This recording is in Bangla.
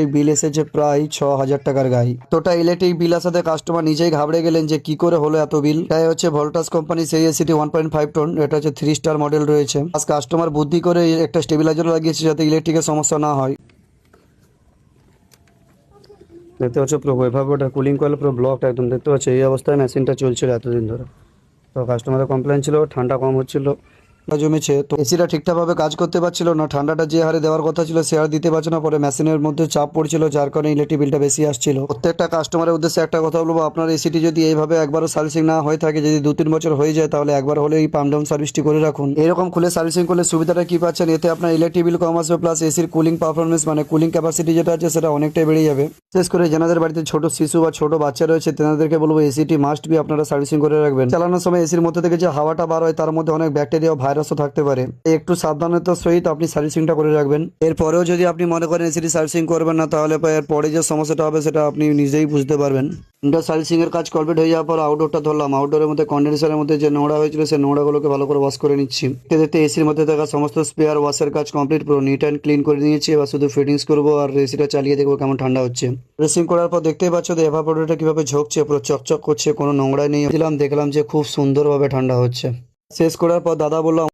এই বিল এসেছে প্রায় 6,000 টাকার গাড়ি। তোটা ইলেকট্রিক বিল আসাতে কাস্টমার নিজেই ঘাবড়ে গেলেন যে কি করে হলো এত বিল। এটাই হচ্ছে ভোল্টাস কোম্পানি সেই এসিটি 1.5 টন, এটা হচ্ছে 3 স্টার মডেল রয়েছে। আজ কাস্টমার বুদ্ধি করে একটা স্টেবিলাইজার লাগিয়েছে যাতে ইলেকট্রিকের সমস্যা না হয়। দেখতে পাচ্ছ পুরো এভাবে কুলিং কয়েল পুরো ব্লক একদম, দেখতে পাচ্ছ এই অবস্থায় মেশিনটা চলছিল এতদিন ধরে। তো কাস্টমারের কমপ্লেন ছিল ঠান্ডা কম হচ্ছিল, জমেছে, তো এসিটা ঠিকঠাকভাবে কাজ করতে পারছিল না। ঠান্ডাটা যে হারে দেওয়ার কথা ছিল সে হারে দিতে পারছে না, পরে মেশিনের মধ্যে চাপ পড়ছিল যার কারণে ইলেকট্রিক বিলটা বেশি আসছিল। প্রত্যেকটা কাস্টমারের উদ্দেশ্যে একটা কথা বলবো, আপনার এসিটি যদি এইভাবে একবারও সার্ভিসিং না হয়ে থাকে, যদি 2-3 বছর হয়ে যায়, তাহলে একবার হলে এই পাম্প ডাউন সার্ভিসটি করে রাখুন। এরকম খুলে সার্ভিসিং করলে সুবিধাটা কি পাচ্ছেন, এতে আপনার ইলেকট্রিক বিল কম আসবে, প্লাস এসির কুলিং পারফরমেন্স মানে কুলিং ক্যাপাসিটি যেটা আছে সেটা অনেকটাই বেড়ে যাবে। বিশেষ করে যাদের বাড়িতে ছোট শিশু বা ছোট বাচ্চা রয়েছে তেনাদেরকে বলবো এসিটি মাস্ট বি আপনারা সার্ভিসিং করে রাখবেন। চালানোর সময় এসির মধ্যে থেকে যে হাওয়াটা বার হয় তার মধ্যে অনেক ব্যাকটেরিয়া ও ভাইরাসও থাকতে পারে, একটু সাবধানতার সহিত আপনি সার্ভিসিংটা করে রাখবেন। এরপরেও যদি আপনি মনে করেন এসিটি সার্ভিসিং করবেন না, তাহলে এরপরে যে সমস্যাটা হবে সেটা আপনি নিজেই বুঝতে পারবেন। ইনডোর সার্ভিসিং এর কাজ কমপ্লিট হয়ে যাওয়ার পর আউটডোরটা ধরলাম। আউটডোরের মধ্যে কন্ডেন্সারের মধ্যে যে নোংরা হয়েছিল সেই নোংরাগুলোকে ভালো করে ওয়াশ করে নিচ্ছি। দেখতে দেখতে এসির মধ্যে থাকা সমস্ত স্পেয়ার ওয়াশের কাজ কমপ্লিট, পুরো নিট অ্যান্ড ক্লিন করে নিয়েছি। এবার শুধু ফিটিংস করবো আর এসিটা চালিয়ে দেখবো কেমন ঠান্ডা হচ্ছে। ড্রেসিং করার পর দেখতেই পাচ্ছ এভাপোরেটরটা কিভাবে ঝোঁকছে, পুরো চকচক করছে, কোনো নোংরা নেই। দেখলাম যে খুব সুন্দরভাবে ঠান্ডা হচ্ছে। শেষ করার পর দাদা বললো